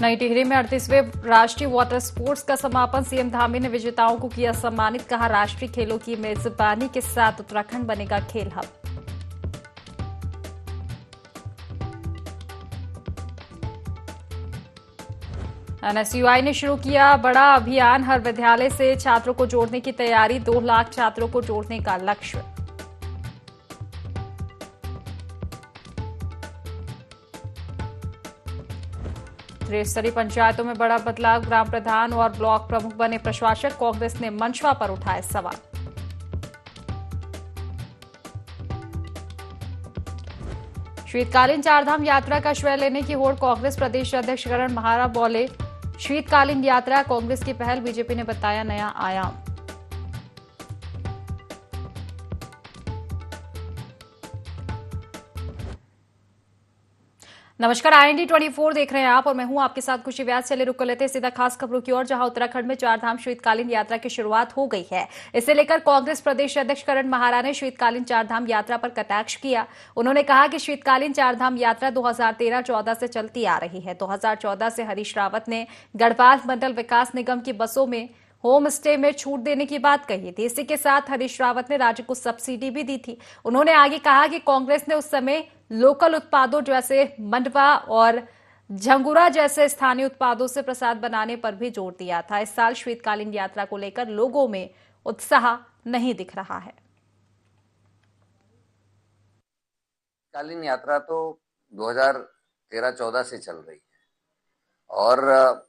नई टिहरी में 38वें राष्ट्रीय वाटर स्पोर्ट्स का समापन। सीएम धामी ने विजेताओं को किया सम्मानित। कहा, राष्ट्रीय खेलों की मेजबानी के साथ उत्तराखंड बनेगा खेल हब। एनएसयूआई ने शुरू किया बड़ा अभियान। हर विद्यालय से छात्रों को जोड़ने की तैयारी। 2 लाख छात्रों को जोड़ने का लक्ष्य। त्रिस्तरीय पंचायतों में बड़ा बदलाव। ग्राम प्रधान और ब्लॉक प्रमुख बने प्रशासक। कांग्रेस ने मंशवा पर उठाए सवाल। शीतकालीन चारधाम यात्रा का श्रेय लेने की होड़। कांग्रेस प्रदेश अध्यक्ष करण महारा बोले, शीतकालीन यात्रा कांग्रेस की पहल। बीजेपी ने बताया नया आयाम। नमस्कार, IND 24 देख रहे हैं आप और मैं हूं आपके साथ खुशी व्यास। चले रुक कर लेते हैं सीधा खास खबरों की ओर, जहां उत्तराखंड में चारधाम शीतकालीन यात्रा की शुरुआत हो गई है। इसे लेकर कांग्रेस प्रदेश अध्यक्ष करण महारा ने शीतकालीन चारधाम यात्रा पर कटाक्ष किया। उन्होंने कहा कि शीतकालीन चारधाम यात्रा 2013-14 से चलती आ रही है। 2014 से हरीश रावत ने गढ़वाल मंडल विकास निगम की बसों में होम स्टे में छूट देने की बात कही थी। इसी के साथ हरीश रावत ने राज्य को सब्सिडी भी दी थी। उन्होंने आगे कहा कि कांग्रेस ने उस समय लोकल उत्पादों जैसे मंडवा और झंगुरा जैसे स्थानीय उत्पादों से प्रसाद बनाने पर भी जोर दिया था। इस साल शीतकालीन यात्रा को लेकर लोगों में उत्साह नहीं दिख रहा है। शीतकालीन यात्रा तो 2013-14 से चल रही है और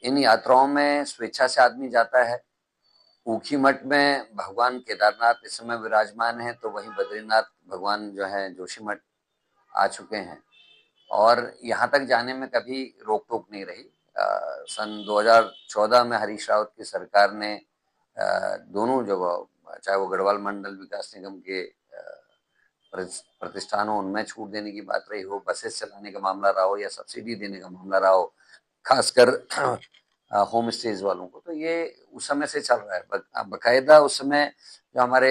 इन यात्राओं में स्वेच्छा से आदमी जाता है। ऊखी मठ में भगवान केदारनाथ इस समय विराजमान है, तो वहीं बद्रीनाथ भगवान जो है जोशी मठ आ चुके हैं और यहाँ तक जाने में कभी रोक टोक नहीं रही। सन 2014 में हरीश रावत की सरकार ने दोनों जगह, चाहे वो गढ़वाल मंडल विकास निगम के प्रतिष्ठानों उनमें छूट देने की बात रही हो, बसेस चलाने का मामला रहा हो या सब्सिडी देने का मामला रहा हो, खासकर होम स्टेज वालों को, तो ये उस समय से चल रहा है। बकायदा उस समय जो हमारे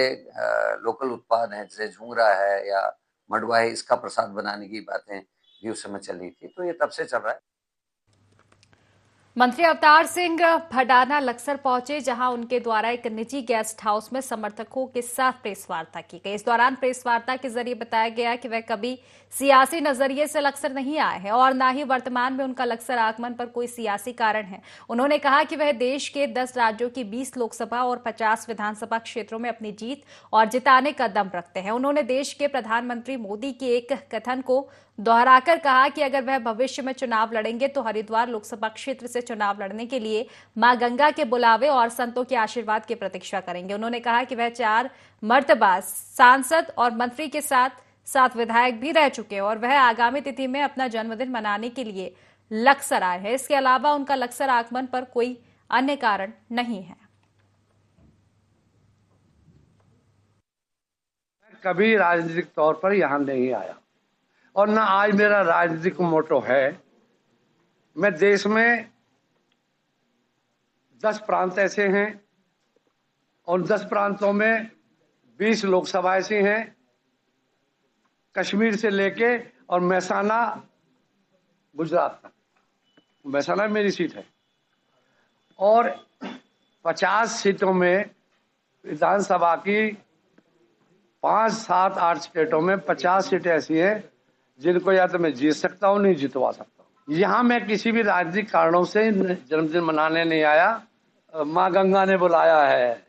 लोकल उत्पाद हैं जैसे झुंगरा है या मडवा है, इसका प्रसाद बनाने की बातें भी उस समय चल रही थी, तो ये तब से चल रहा है। मंत्री अवतार सिंह भडाना लक्सर पहुंचे, जहां उनके द्वारा एक निजी गेस्ट हाउस में समर्थकों के साथ प्रेस वार्ता की गई। इस दौरान प्रेस वार्ता के जरिए बताया गया कि वह कभी सियासी नजरिए से लक्सर नहीं आए हैं और न ही वर्तमान में उनका लक्सर आगमन पर कोई सियासी कारण है। उन्होंने कहा कि वह देश के 10 राज्यों की 20 लोकसभा और 50 विधानसभा क्षेत्रों में अपनी जीत और जिताने का दम रखते हैं। उन्होंने देश के प्रधानमंत्री मोदी के एक कथन को दोहराकर कहा कि अगर वह भविष्य में चुनाव लड़ेंगे तो हरिद्वार लोकसभा क्षेत्र से चुनाव लड़ने के लिए मां गंगा के बुलावे और संतों के आशीर्वाद की प्रतीक्षा करेंगे। उन्होंने कहा कि वह 4 मर्तबा सांसद और मंत्री के साथ साथ विधायक भी रह चुके हैं और वह आगामी तिथि में अपना जन्मदिन मनाने के लिए लक्सर आए हैं। इसके अलावा उनका लक्सर आगमन पर कोई अन्य कारण नहीं है। कभी राजनीतिक तौर पर यहां नहीं आया और ना आज मेरा राजनीतिक मोटो है। मैं देश में 10 प्रांत ऐसे हैं और 10 प्रांतों में 20 लोकसभा ऐसी हैं, कश्मीर से लेके और महसाना गुजरात तक। महसाना मेरी सीट है और 50 सीटों में विधानसभा की 5, 7, 8 स्टेटों में 50 सीटें ऐसी हैं जिनको या तो मैं जीत सकता हूं, नहीं जितवा सकता हूं। यहां मैं किसी भी राजनीतिक कारणों से जन्मदिन मनाने नहीं आया, मां गंगा ने बुलाया है।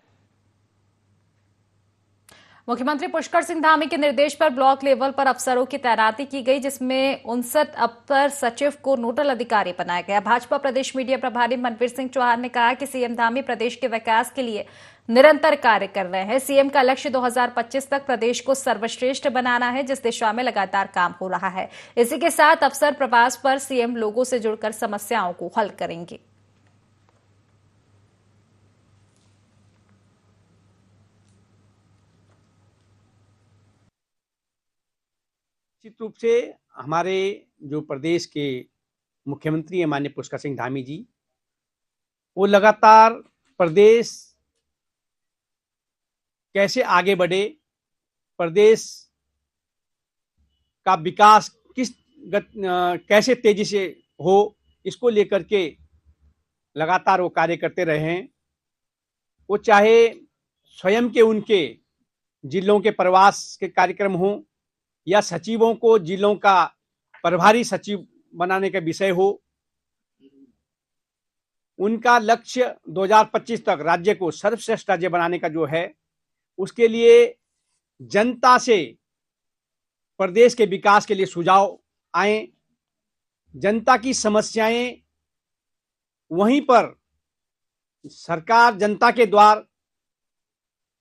मुख्यमंत्री पुष्कर सिंह धामी के निर्देश पर ब्लॉक लेवल पर अफसरों की तैनाती की गई, जिसमें 59 अपर सचिव को नोडल अधिकारी बनाया गया। भाजपा प्रदेश मीडिया प्रभारी मनवीर सिंह चौहान ने कहा कि सीएम धामी प्रदेश के विकास के लिए निरंतर कार्य कर रहे हैं। सीएम का लक्ष्य 2025 तक प्रदेश को सर्वश्रेष्ठ बनाना है, जिस दिशा में लगातार काम हो रहा है। इसी के साथ अफसर प्रवास पर सीएम लोगों से जुड़कर समस्याओं को हल करेंगे। निश्चित रूप से हमारे जो प्रदेश के मुख्यमंत्री हैं माननीय पुष्कर सिंह धामी जी, वो लगातार प्रदेश कैसे आगे बढ़े, प्रदेश का विकास किस कैसे तेजी से हो, इसको लेकर के लगातार वो कार्य करते रहे हैं। वो चाहे स्वयं के उनके जिलों के प्रवास के कार्यक्रम हो या सचिवों को जिलों का प्रभारी सचिव बनाने का विषय हो, उनका लक्ष्य 2025 तक राज्य को सर्वश्रेष्ठ राज्य बनाने का जो है, उसके लिए जनता से प्रदेश के विकास के लिए सुझाव आए, जनता की समस्याएं वहीं पर सरकार जनता के द्वार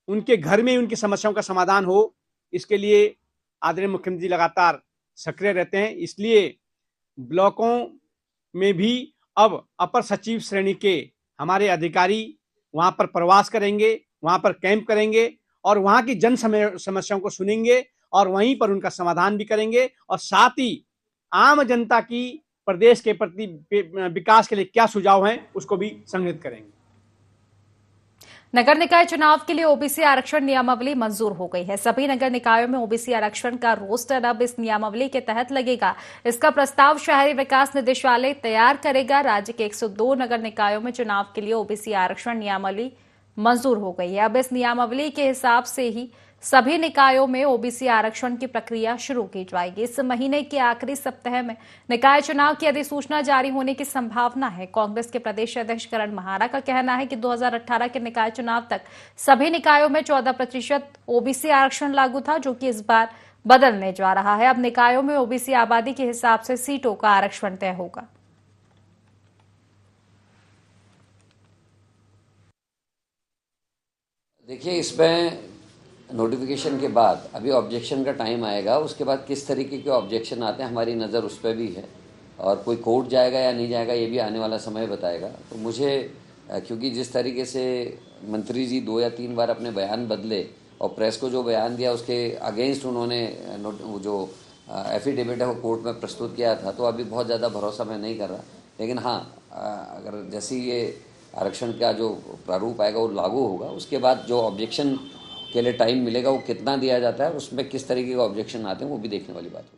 उनके घर में उनकी समस्याओं का समाधान हो, इसके लिए आदरणीय मुख्यमंत्री लगातार सक्रिय रहते हैं। इसलिए ब्लॉकों में भी अब अपर सचिव श्रेणी के हमारे अधिकारी वहां पर प्रवास करेंगे, वहां पर कैंप करेंगे और वहां की जन समस्याओं को सुनेंगे और वहीं पर उनका समाधान भी करेंगे और साथ ही आम जनता की प्रदेश के प्रति विकास के लिए क्या सुझाव हैं उसको भी संग्रहित करेंगे। नगर निकाय चुनाव के लिए ओबीसी आरक्षण नियमावली मंजूर हो गई है। सभी नगर निकायों में ओबीसी आरक्षण का रोस्टर अब इस नियमावली के तहत लगेगा। इसका प्रस्ताव शहरी विकास निदेशालय तैयार करेगा। राज्य के 102 नगर निकायों में चुनाव के लिए ओबीसी आरक्षण नियमावली मंजूर हो गई है। अब इस नियमावली के हिसाब से ही सभी निकायों में ओबीसी आरक्षण की प्रक्रिया शुरू की जाएगी। इस महीने के आखिरी सप्ताह में निकाय चुनाव की अधिसूचना जारी होने की संभावना है। कांग्रेस के प्रदेश अध्यक्ष करण महारा का कहना है कि 2018 के निकाय चुनाव तक सभी निकायों में 14% ओबीसी आरक्षण लागू था, जो कि इस बार बदलने जा रहा है। अब निकायों में ओबीसी आबादी के हिसाब से सीटों का आरक्षण तय होगा। देखिए, इसमें नोटिफिकेशन के बाद अभी ऑब्जेक्शन का टाइम आएगा, उसके बाद किस तरीके के ऑब्जेक्शन आते हैं हमारी नज़र उस पर भी है और कोई कोर्ट जाएगा या नहीं जाएगा ये भी आने वाला समय बताएगा। तो मुझे क्योंकि जिस तरीके से मंत्री जी 2 या 3 बार अपने बयान बदले और प्रेस को जो बयान दिया उसके अगेंस्ट उन्होंने जो एफिडेविट है वो कोर्ट में प्रस्तुत किया था, तो अभी बहुत ज़्यादा भरोसा मैं नहीं कर रहा। लेकिन हाँ, अगर जैसे ये आरक्षण का जो प्रारूप आएगा वो लागू होगा, उसके बाद जो ऑब्जेक्शन के लिए टाइम मिलेगा वो कितना दिया जाता है, उसमें किस तरीके के ऑब्जेक्शन आते हैं वो भी देखने वाली बात है।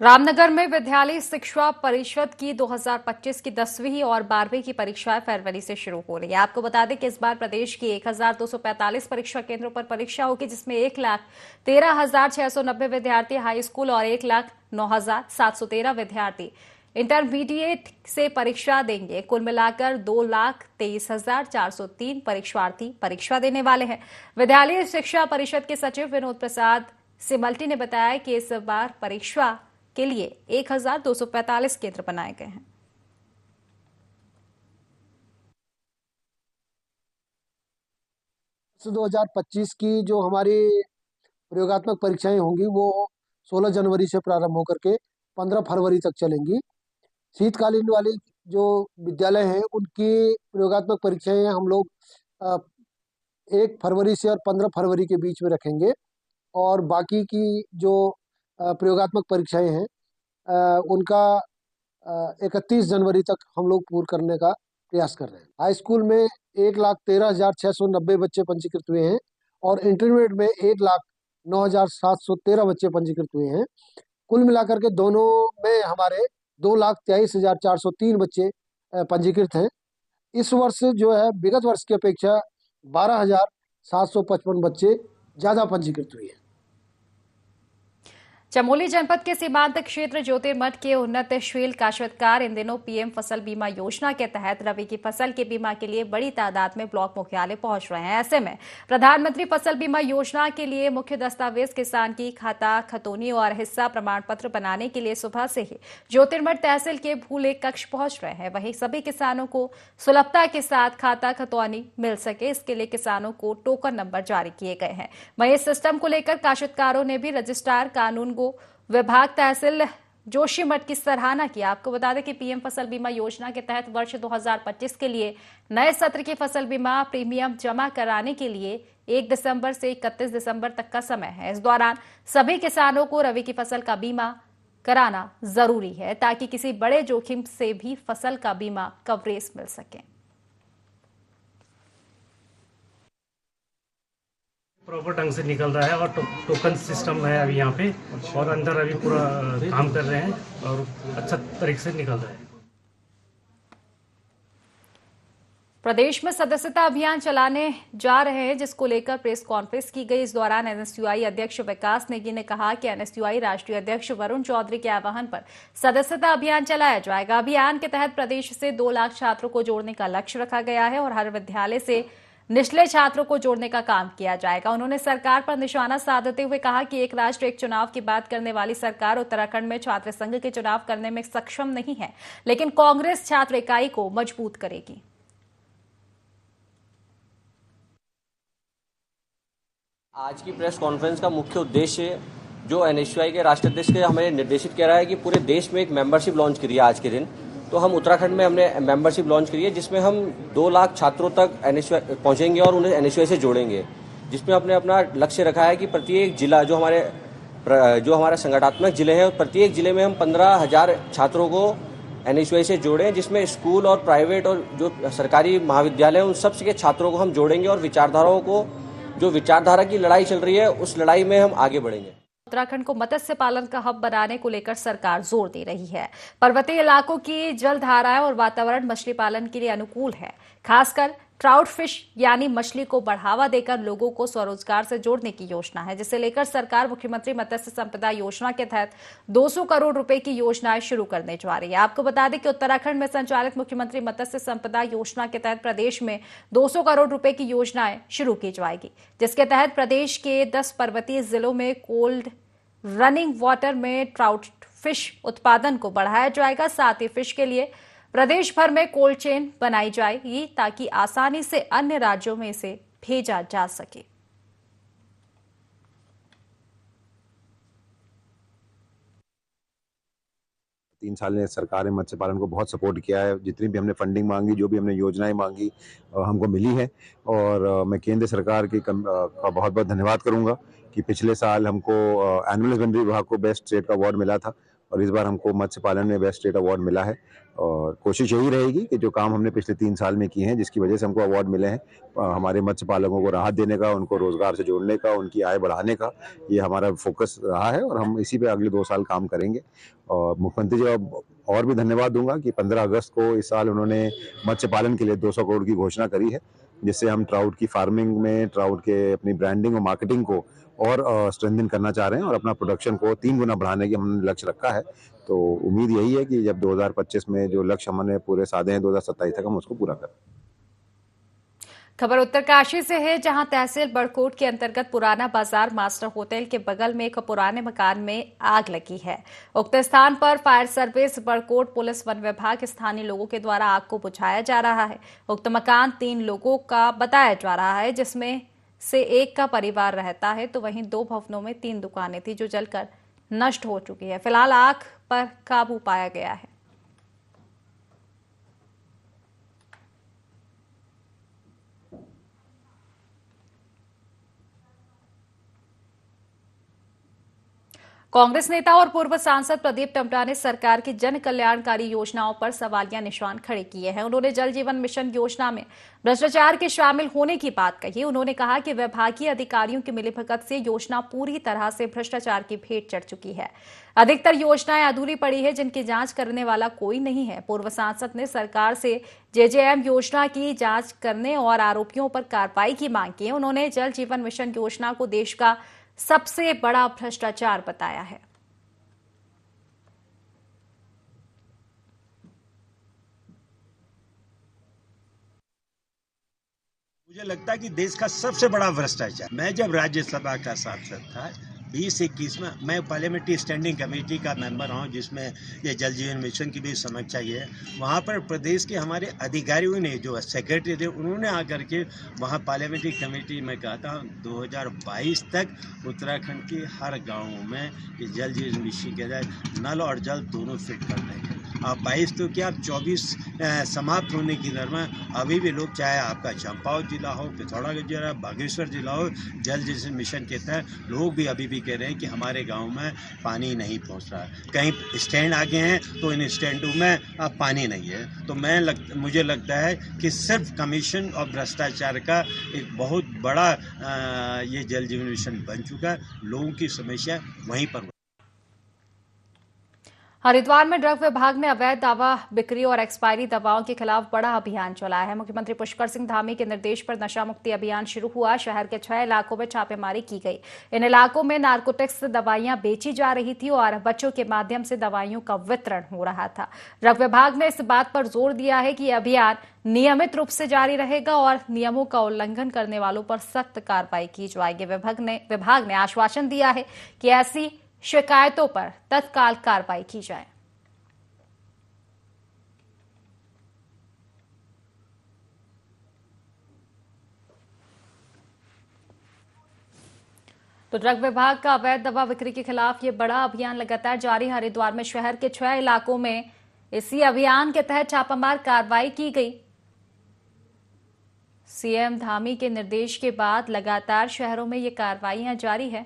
रामनगर में विद्यालय शिक्षा परिषद की 2025 की 10वीं और 12वीं की परीक्षाएं फरवरी से शुरू हो रही है। आपको बता दें कि इस बार प्रदेश की 1245 परीक्षा केंद्रों पर परीक्षा होगी, जिसमें 1,13,690 विद्यार्थी हाई स्कूल और 1,09,713 विद्यार्थी इंटरमीडिएट से परीक्षा देंगे। कुल मिलाकर 2,23,403 परीक्षार्थी परीक्षा देने वाले हैं। विद्यालय शिक्षा परिषद के सचिव विनोद प्रसाद सिमल्टी ने बताया कि इस बार परीक्षा के लिए 1,245 केंद्र बनाए गए हैं। 2025 की जो हमारी प्रयोगात्मक परीक्षाएं होंगी वो 16 जनवरी से प्रारंभ होकर के 15 फरवरी तक चलेंगी। शीतकालीन वाली जो विद्यालय हैं उनकी प्रयोगात्मक परीक्षाएं हम लोग 1 फरवरी से और 15 फरवरी के बीच में रखेंगे और बाकी की जो प्रयोगात्मक परीक्षाएं हैं उनका 31 जनवरी तक हम लोग पूर्ण करने का प्रयास कर रहे हैं। हाई स्कूल में 1,13,690 बच्चे पंजीकृत हुए हैं और इंटरमीडिएट में 1,09,713 बच्चे पंजीकृत हुए हैं। कुल मिलाकर के दोनों में हमारे 2,23,403 बच्चे पंजीकृत हैं। इस वर्ष जो है विगत वर्ष की अपेक्षा 12,755 बच्चे ज्यादा पंजीकृत हुए हैं। चमोली जनपद के सीमांत क्षेत्र ज्योतिर्मठ के उन्नतशील काश्तकार इन दिनों पीएम फसल बीमा योजना के तहत रबी की फसल के बीमा के लिए बड़ी तादाद में ब्लॉक मुख्यालय पहुंच रहे हैं। ऐसे में प्रधानमंत्री फसल बीमा योजना के लिए मुख्य दस्तावेज किसान की खाता खतौनी और हिस्सा प्रमाण पत्र बनाने के लिए सुबह से ही ज्योतिर्मठ तहसील के भूलेख कक्ष पहुंच रहे हैं। वहीं सभी किसानों को सुलभता के साथ खाता खतौनी मिल सके, इसके लिए किसानों को टोकन नंबर जारी किए गए हैं। वहीं इस सिस्टम को लेकर काश्तकारों ने भी रजिस्ट्रार कानून विभाग तहसील जोशीमठ की सराहना की। आपको बता दें कि पीएम फसल बीमा योजना के तहत वर्ष 2025 के लिए नए सत्र की फसल बीमा प्रीमियम जमा कराने के लिए 1 दिसंबर से 31 दिसंबर तक का समय है। इस दौरान सभी किसानों को रबी की फसल का बीमा कराना जरूरी है ताकि किसी बड़े जोखिम से भी फसल का बीमा कवरेज मिल सके। प्रॉपर ढंग से निकल रहा है और टोकन सिस्टम है अभी यहाँ पे और अंदर अभी पूरा काम कर रहे हैं और अच्छा तरीके से निकल रहा है। प्रदेश में सदस्यता अभियान चलाने जा रहे हैं, जिसको लेकर प्रेस कॉन्फ्रेंस की गई। इस दौरान एनएसयूआई अध्यक्ष विकास नेगी ने कहा कि एनएसयूआई राष्ट्रीय अध्यक्ष वरुण चौधरी के आह्वान पर सदस्यता अभियान चलाया जाएगा। अभियान के तहत प्रदेश से 2 लाख छात्रों को जोड़ने का लक्ष्य रखा गया है और हर विद्यालय से निचले छात्रों को जोड़ने का काम किया जाएगा। उन्होंने सरकार पर निशाना साधते हुए कहा कि एक राष्ट्र एक चुनाव की बात करने वाली सरकार उत्तराखंड में छात्र संघ के चुनाव करने में सक्षम नहीं है, लेकिन कांग्रेस छात्र इकाई को मजबूत करेगी। आज की प्रेस कॉन्फ्रेंस का मुख्य उद्देश्य जो एनएसयूआई के राष्ट्रीय अध्यक्ष के हमें निर्देशित किया रहा है कि पूरे देश में एक मेंबरशिप लॉन्च करी है आज के दिन। तो हम उत्तराखंड में हमने मेंबरशिप लॉन्च करी है जिसमें हम 2 लाख छात्रों तक एनएसयूआई पहुंचेंगे और उन्हें एनएसयूआई से जोड़ेंगे, जिसमें हमने अपना लक्ष्य रखा है कि प्रत्येक जिला जो हमारे संगठनात्मक जिले हैं, प्रत्येक जिले में हम 15,000 छात्रों को एनएसयूआई से जोड़ें, जिसमें स्कूल और प्राइवेट और जो सरकारी महाविद्यालय उन सब के छात्रों को हम जोड़ेंगे और विचारधाराओं को, जो विचारधारा की लड़ाई चल रही है उस लड़ाई में हम आगे बढ़ेंगे। उत्तराखंड को मत्स्य पालन का हब बनाने को लेकर सरकार जोर दे रही है। पर्वतीय इलाकों की जलधाराएं और वातावरण मछली पालन के लिए अनुकूल है। खासकर ट्राउट फिश यानी मछली को बढ़ावा देकर लोगों को स्वरोजगार से जोड़ने की योजना है, जिसे लेकर सरकार मुख्यमंत्री मत्स्य संपदा योजना के तहत 200 करोड़ रुपए की योजनाएं शुरू करने जा रही है। आपको बता दें कि उत्तराखंड में संचालित मुख्यमंत्री मत्स्य संपदा योजना के तहत प्रदेश में 200 करोड़ रुपए की योजनाएं शुरू की जाएगी, जिसके तहत प्रदेश के 10 पर्वतीय जिलों में कोल्ड रनिंग वाटर में ट्राउट फिश उत्पादन को बढ़ाया जाएगा। साथ ही फिश के लिए प्रदेश भर में कोल्ड चेन बनाई जाएगी ताकि आसानी से अन्य राज्यों में इसे भेजा जा सके। तीन साल में सरकार ने मत्स्य पालन को बहुत सपोर्ट किया है। जितनी भी हमने फंडिंग मांगी, जो भी हमने योजनाएं मांगी, हमको मिली है। और मैं केंद्र सरकार की का बहुत बहुत धन्यवाद करूंगा कि पिछले साल हमको एनिमल हस्बेंड्री विभाग को बेस्ट स्टेट का अवार्ड मिला था और इस बार हमको मत्स्य पालन में बेस्ट स्टेट अवार्ड मिला है। और कोशिश यही रहेगी कि जो काम हमने पिछले 3 साल में किए हैं, जिसकी वजह से हमको अवार्ड मिले हैं, हमारे मत्स्य पालकों को राहत देने का, उनको रोजगार से जोड़ने का, उनकी आय बढ़ाने का, ये हमारा फोकस रहा है और हम इसी पे अगले 2 साल काम करेंगे। और मुख्यमंत्री जी और भी धन्यवाद दूंगा कि 15 अगस्त को इस साल उन्होंने मत्स्य पालन के लिए 200 करोड़ की घोषणा करी है, जिससे हम ट्राउट की फार्मिंग में, ट्राउट के अपनी ब्रांडिंग और मार्केटिंग को और स्ट्रेंथन करना चाह रहे हैं और अपना प्रोडक्शन को 3 गुना बढ़ाने की हमने लक्ष्य रखा है। तो उम्मीद यही है कि जब 2025 में जो लक्ष्य हमने पूरे साधे हैं 2027 तक हम उसको पूरा करें। खबर उत्तरकाशी से है, जहां तहसील बड़कोट के अंतर्गत पुराना बाजार मास्टर होटल के बगल में एक पुराने मकान में आग लगी है। उक्त स्थान पर fire service, Barkot police, one विभाग, स्थानीय लोगों के द्वारा आग को बुझाया जा रहा है। उक्त मकान 3 लोगों का बताया जा रहा है, जिसमें से एक का परिवार रहता है, तो वहीं 2 भवनों में 3 दुकानें थी जो जलकर नष्ट हो चुकी है। फिलहाल आग पर काबू पाया गया है। कांग्रेस नेता और पूर्व सांसद प्रदीप टमटा ने सरकार की जन कल्याणकारी योजनाओं पर सवालिया निशान खड़े किए हैं। उन्होंने जल जीवन मिशन योजना में भ्रष्टाचार के शामिल होने की बात कही। उन्होंने कहा कि विभागीय अधिकारियों की मिलीभगत से योजना पूरी तरह से भ्रष्टाचार की भेंट चढ़ चुकी है। अधिकतर योजनाएं अधूरी पड़ी है, जिनकी जांच करने वाला कोई नहीं है। पूर्व सांसद ने सरकार से जेजेएम योजना की जांच करने और आरोपियों पर कार्रवाई की मांग की है। उन्होंने जल जीवन मिशन योजना को देश का सबसे बड़ा भ्रष्टाचार बताया है। मुझे लगता है कि देश का सबसे बड़ा भ्रष्टाचार, मैं जब राज्यसभा का सांसद था 2021 में, मैं पार्लियामेंट्री स्टैंडिंग कमेटी का मेंबर हूँ, जिसमें ये जल जीवन मिशन की भी समीक्षा है। वहाँ पर प्रदेश के हमारे अधिकारियों ने, जो सेक्रेटरी थे, उन्होंने आकर के वहाँ पार्लियामेंट्री कमेटी में कहा था 2022 तक उत्तराखंड के हर गाँव में ये जल जीवन मिशन के तहत नल और जल दोनों फिट कर देंगे। अब 22 तो क्या, अब 24 समाप्त होने की दरमा अभी भी लोग, चाहे आपका चंपावत जिला हो, पिथौरागढ़ जिला, बागेश्वर जिला हो, जल जीवन मिशन के तहत लोग भी अभी भी कह रहे हैं कि हमारे गाँव में पानी नहीं पहुँच रहा है। कहीं स्टैंड आगे हैं तो इन स्टैंडों में अब पानी नहीं है। तो मुझे लगता है कि सिर्फ कमीशन और भ्रष्टाचार का एक बहुत बड़ा ये जल जीवन मिशन बन चुका है। लोगों की समस्या वहीं पर। हरिद्वार में ड्रग विभाग ने अवैध दवा बिक्री और एक्सपायरी दवाओं के खिलाफ बड़ा अभियान चलाया है। मुख्यमंत्री पुष्कर सिंह धामी के निर्देश पर नशा मुक्ति अभियान शुरू हुआ। शहर के 6 इलाकों में छापेमारी की गई। इन इलाकों में नारकोटिक्स दवाइयां बेची जा रही थी और बच्चों के माध्यम से दवाइयों का वितरण हो रहा था। ड्रग विभाग ने इस बात पर जोर दिया है कि यह अभियान नियमित रूप से जारी रहेगा और नियमों का उल्लंघन करने वालों पर सख्त कार्रवाई की जाएगी। विभाग ने आश्वासन दिया है कि ऐसी शिकायतों पर तत्काल कार्रवाई की जाए। तो ड्रग विभाग का अवैध दवा बिक्री के खिलाफ ये बड़ा अभियान लगातार जारी। हरिद्वार में शहर के 6 इलाकों में इसी अभियान के तहत छापामार कार्रवाई की गई। सीएम धामी के निर्देश के बाद लगातार शहरों में ये कार्रवाइयां जारी है।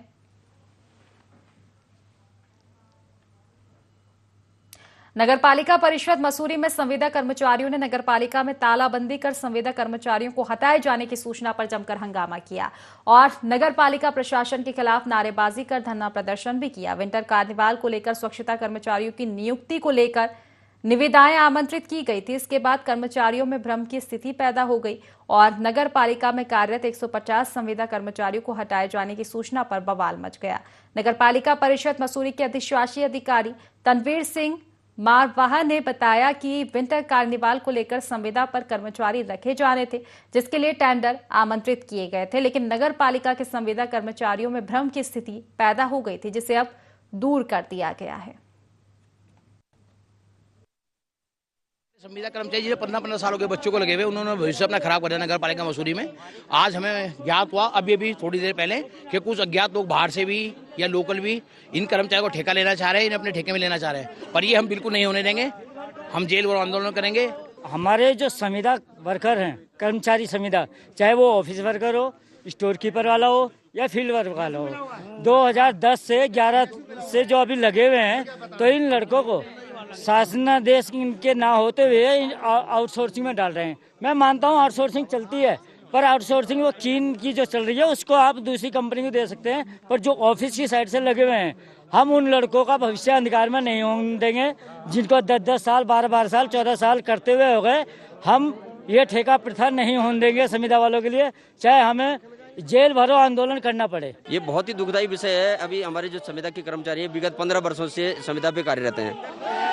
नगरपालिका परिषद मसूरी में संविदा कर्मचारियों ने नगरपालिका में तालाबंदी कर संविदा कर्मचारियों को हटाए जाने की सूचना पर जमकर हंगामा किया और नगरपालिका प्रशासन के खिलाफ नारेबाजी कर धरना प्रदर्शन भी किया। विंटर कार्निवाल को लेकर स्वच्छता कर्मचारियों की नियुक्ति को लेकर निविदाएं आमंत्रित की गई थी। इसके बाद कर्मचारियों में भ्रम की स्थिति पैदा हो गई और नगरपालिका में कार्यरत 150 संविदा कर्मचारियों को हटाए जाने की सूचना पर बवाल मच गया। नगरपालिका परिषद मसूरी के अधिशासी अधिकारी तनवीर सिंह मारवाहा ने बताया कि विंटर कार्निवाल को लेकर संविदा पर कर्मचारी रखे जाने थे, जिसके लिए टेंडर आमंत्रित किए गए थे, लेकिन नगर पालिका के संविदा कर्मचारियों में भ्रम की स्थिति पैदा हो गई थी, जिसे अब दूर कर दिया गया है। संविदा कर्मचारी जो 15-15 सालों के बच्चों को लगे हुए, उन्होंने भविष्य अपना खराब कर दिया नगर पालिका मसूरी में। आज हमें ज्ञात हुआ अभी थोड़ी देर पहले कि कुछ अज्ञात लोग बाहर से भी या लोकल भी इन कर्मचारियों को ठेका लेना चाह रहे हैं, इन्हें अपने ठेके में लेना चाह रहे हैं, पर ये हम बिल्कुल नहीं होने देंगे। हम जेल और आंदोलन करेंगे। हमारे जो संविदा वर्कर हैं, कर्मचारी संविदा, चाहे वो ऑफिस वर्कर हो, स्टोर कीपर वाला हो या फील्ड वर्क वाला हो, 2010 से 11 से जो अभी लगे हुए हैं, तो इन लड़कों को शासनादेश इनके ना होते हुए आउटसोर्सिंग में डाल रहे हैं। मैं मानता हूँ आउटसोर्सिंग चलती है, पर आउटसोर्सिंग वो चीन की जो चल रही है उसको आप दूसरी कंपनी को दे सकते हैं, पर जो ऑफिस की साइड से लगे हुए हैं, हम उन लड़कों का भविष्य अंधकार में नहीं होने देंगे, जिनको 10-10 साल, 12-12 साल, 14 साल करते हुए हो गए। हम ये ठेका प्रथा नहीं होने देंगे संविदा वालों के लिए, चाहे हमें जेल भरो आंदोलन करना पड़े। ये बहुत ही दुखदायी विषय है। अभी हमारे जो संविदा के कर्मचारी हैं, विगत 15 वर्षों से संविदा पे कार्यरत हैं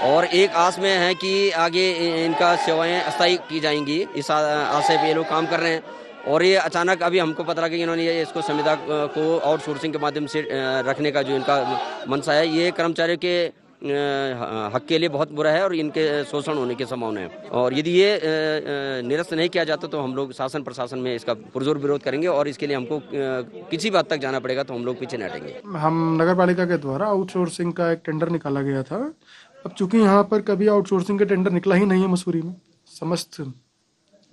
और एक आस में है कि आगे इनका सेवाएं अस्थायी की जाएंगी, इस आशय पे ये लोग काम कर रहे हैं। और ये अचानक अभी हमको पता लगा कि इन्होंने इसको संविदा को आउटसोर्सिंग के माध्यम से रखने का जो इनका मंशा है, ये कर्मचारियों के हक के लिए बहुत बुरा है और इनके शोषण होने की संभावना है। और यदि ये निरस्त नहीं किया जाता तो हम लोग शासन प्रशासन में इसका पुरजोर विरोध करेंगे और इसके लिए हमको किसी बात तक जाना पड़ेगा, तो हम लोग पीछे नहीं हटेंगे। हम नगर पालिका के द्वारा आउटसोर्सिंग का एक टेंडर निकाला गया था। अब चूंकि यहाँ पर कभी आउटसोर्सिंग का टेंडर निकला ही नहीं है मसूरी में, समस्त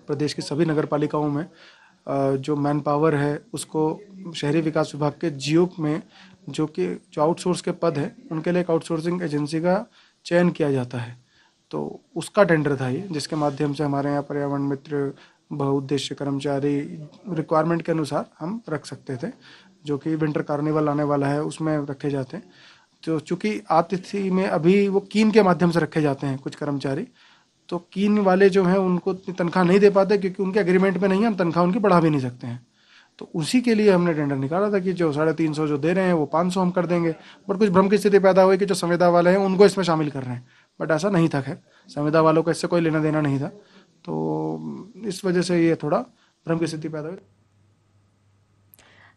प्रदेश की सभी नगर पालिकाओं में जो मैन पावर है उसको शहरी विकास विभाग के जियो में जो आउटसोर्स के पद है उनके लिए एक आउटसोर्सिंग एजेंसी का चयन किया जाता है, तो उसका टेंडर था ये, जिसके माध्यम से हमारे यहाँ पर्यावरण मित्र बहुउद्देश्य कर्मचारी रिक्वायरमेंट के अनुसार हम रख सकते थे, जो कि विंटर कार्निवल आने वाला है उसमें रखे जाते हैं। तो चूँकि आतिथ्य में अभी वो कीन के माध्यम से रखे जाते हैं कुछ कर्मचारी, तो कीन वाले जो हैं उनको इतनी तनख्वाह नहीं दे पाते क्योंकि उनके एग्रीमेंट में नहीं है, हम तनख्वाह उनकी बढ़ा भी नहीं सकते हैं। तो उसी के लिए हमने टेंडर निकाला था कि जो 350 जो दे रहे हैं वो 500 हम कर देंगे। बट कुछ भ्रम की स्थिति पैदा हुई कि जो संविदा वाले हैं उनको इसमें शामिल कर रहे हैं, बट ऐसा नहीं था। खैर संविदा वालों को इससे कोई लेना देना नहीं था, तो इस वजह से ये थोड़ा भ्रम की स्थिति पैदा हुई।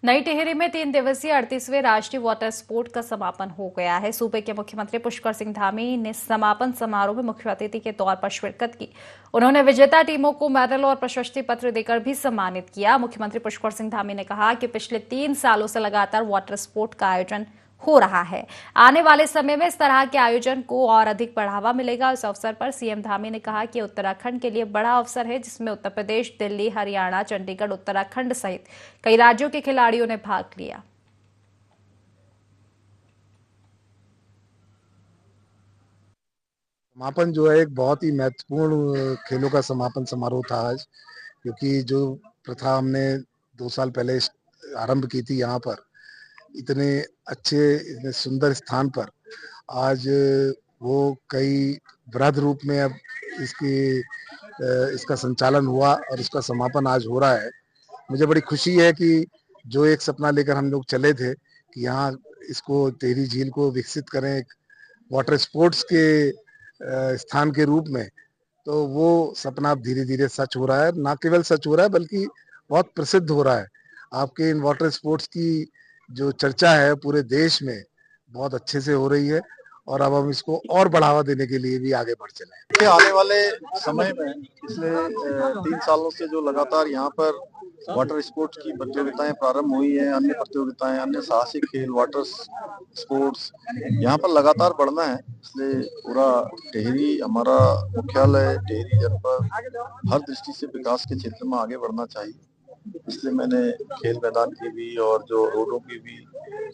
नई टिहरी में 3 दिवसीय 38वें राष्ट्रीय वाटर स्पोर्ट का समापन हो गया है। सूबे के मुख्यमंत्री पुष्कर सिंह धामी ने समापन समारोह में मुख्य अतिथि के तौर पर शिरकत की। उन्होंने विजेता टीमों को मेडल और प्रशस्ति पत्र देकर भी सम्मानित किया। मुख्यमंत्री पुष्कर सिंह धामी ने कहा कि पिछले 3 सालों से लगातार वाटर स्पोर्ट का आयोजन हो रहा है। आने वाले समय में इस तरह के आयोजन को और अधिक बढ़ावा मिलेगा। इस अवसर पर सीएम धामी ने कहा कि उत्तराखंड के लिए बड़ा अवसर है, जिसमें उत्तर प्रदेश, दिल्ली, हरियाणा, चंडीगढ़, उत्तराखंड सहित कई राज्यों के खिलाड़ियों ने भाग लिया। समापन जो है एक बहुत ही महत्वपूर्ण खेलों का समापन समारोह था आज, क्योंकि जो प्रथा हमने 2 साल पहले आरंभ की थी यहाँ पर, इतने अच्छे इतने सुंदर स्थान पर आज वो कई वृहद रूप में अब इसका संचालन हुआ और इसका समापन आज हो रहा है। मुझे बड़ी खुशी है कि जो एक सपना लेकर हम लोग चले थे कि यहाँ इसको टिहरी झील को विकसित करें एक वाटर स्पोर्ट्स के स्थान के रूप में, तो वो सपना अब धीरे धीरे सच हो रहा है। ना केवल सच हो रहा है बल्कि बहुत प्रसिद्ध हो रहा है। आपके इन वाटर स्पोर्ट्स की जो चर्चा है पूरे देश में बहुत अच्छे से हो रही है और अब हम इसको और बढ़ावा देने के लिए भी आगे बढ़ चले। आने वाले समय में पिछले 3 सालों से जो लगातार यहाँ पर वाटर स्पोर्ट्स की प्रतियोगिताएं प्रारंभ हुई हैं, अन्य प्रतियोगिताएं, अन्य साहसिक खेल, वाटर स्पोर्ट्स यहाँ पर लगातार बढ़ना है। इसलिए पूरा टिहरी हमारा मुख्यालय, टिहरी जनपद हर दृष्टि से विकास के क्षेत्र में आगे बढ़ना चाहिए। इसलिए मैंने खेल मैदान की भी और जो रोडों की भी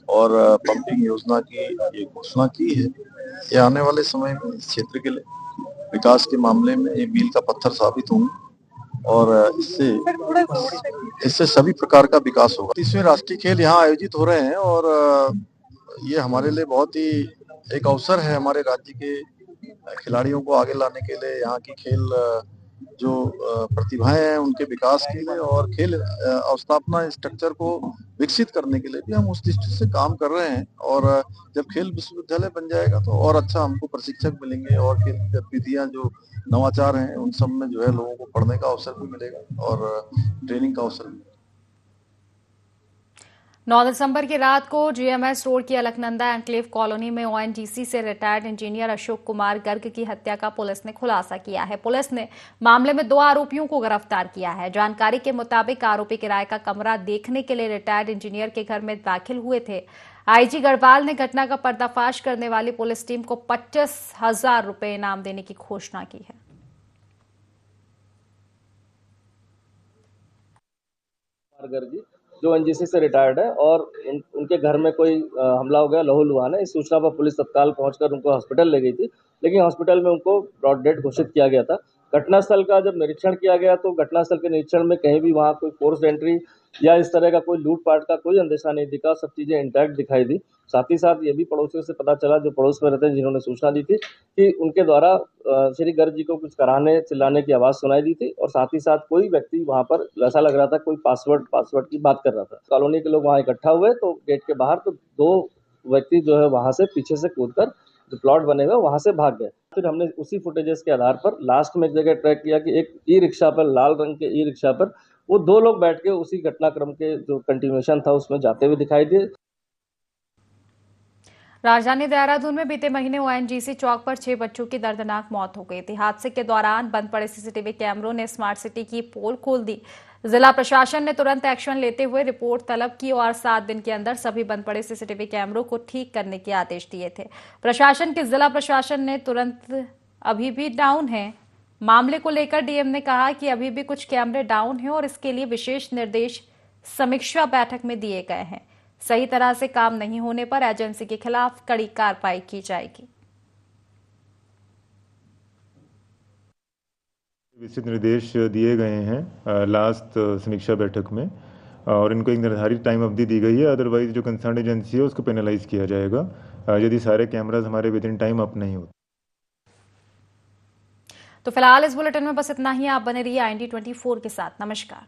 और पंपिंग योजना की ये घोषणा की है। ये आने वाले समय में इस क्षेत्र के लिए विकास के मामले में एक मील का पत्थर साबित होंगे और इससे सभी प्रकार का विकास होगा। 30वें राष्ट्रीय खेल यहाँ आयोजित हो रहे हैं और ये हमारे लिए बहुत ही एक अवसर है हमारे राज्य के खिलाड़ियों को आगे लाने के लिए, यहाँ की खेल जो प्रतिभाएं हैं उनके विकास के लिए और खेल अवस्थापना स्ट्रक्चर को विकसित करने के लिए भी हम उस दृष्टि से काम कर रहे हैं। और जब खेल विश्वविद्यालय बन जाएगा तो और अच्छा हमको प्रशिक्षक मिलेंगे और खेल गतिविधियां जो नवाचार हैं उन सब में जो है लोगों को पढ़ने का अवसर भी मिलेगा और ट्रेनिंग का अवसर भी। 9 दिसंबर की रात को जीएमएस रोड की अलकनंदा एनक्लेव कॉलोनी में ओएनजीसी से रिटायर्ड इंजीनियर अशोक कुमार गर्ग की हत्या का पुलिस ने खुलासा किया है। पुलिस ने मामले में 2 आरोपियों को गिरफ्तार किया है। जानकारी के मुताबिक आरोपी किराए का कमरा देखने के लिए रिटायर्ड इंजीनियर के घर में दाखिल हुए थे। आईजी गढ़वाल ने घटना का पर्दाफाश करने वाली पुलिस टीम को 25,000 रुपए इनाम देने की घोषणा की है। जो एनजीसी से रिटायर्ड है और उनके घर में कोई हमला हो गया, लहूलुहान है। इस सूचना पर पुलिस तत्काल पहुंचकर उनको हॉस्पिटल ले गई थी, लेकिन हॉस्पिटल में उनको ब्रॉड डेड घोषित किया गया था। घटनास्थल का जब निरीक्षण किया गया तो घटनास्थल के निरीक्षण में कहीं भी वहाँ कोई फोर्स एंट्री या इस तरह का कोई लूटपाट का कोई अंदेशा नहीं दिखा। सब चीज़ें इंटैक्ट दिखाई दी। साथ ही साथ ये भी पड़ोसियों से पता चला, जो पड़ोस में रहते हैं, जिन्होंने सूचना दी थी कि उनके द्वारा श्री गर्ग जी को कुछ कराने चिल्लाने की आवाज़ सुनाई दी थी और साथ ही साथ कोई व्यक्ति वहाँ पर ऐसा लग रहा था कोई पासवर्ड की बात कर रहा था। कॉलोनी के लोग वहाँ इकट्ठा हुए तो गेट के बाहर तो 2 व्यक्ति जो है वहाँ से पीछे से कूदकर जो प्लॉट बने हुए वहाँ से भाग गए। फिर हमने उसी फुटेजेस के आधार पर लास्ट में एक जगह ट्रैक किया कि एक ई रिक्शा पर, लाल रंग के ई रिक्शा पर वो 2 लोग बैठ के उसी घटनाक्रम के जो कंटिन्यूएशन था उसमें जाते हुए दिखाई दिए। राजधानी देहरादून में बीते महीने ओएनजीसी चौक पर 6 बच्चों की दर्दनाक मौत हो गई थी। हादसे के दौरान बंद पड़े सीसीटीवी कैमरों ने स्मार्ट सिटी की पोल खोल दी। जिला प्रशासन ने तुरंत एक्शन लेते हुए रिपोर्ट तलब की और 7 दिन के अंदर सभी बंद पड़े सीसीटीवी कैमरों को ठीक करने के आदेश दिए थे। प्रशासन के जिला प्रशासन ने तुरंत अभी भी डाउन है। मामले को लेकर डीएम ने कहा कि अभी भी कुछ कैमरे डाउन हैं और इसके लिए विशेष निर्देश समीक्षा बैठक में दिए गए हैं। सही तरह से काम नहीं होने पर एजेंसी के खिलाफ कड़ी कार्रवाई की जाएगी। विस्तृत निर्देश दिए गए हैं लास्ट समीक्षा बैठक में और इनको एक निर्धारित टाइम अवधि दी गई है। अदरवाइज जो कंसर्न एजेंसी है उसको पेनलाइज किया जाएगा यदि सारे कैमराज हमारे विद इन टाइम अप नहीं होते। तो फिलहाल इस बुलेटिन में बस इतना ही। आप बने रहिए IND24 के साथ। नमस्कार।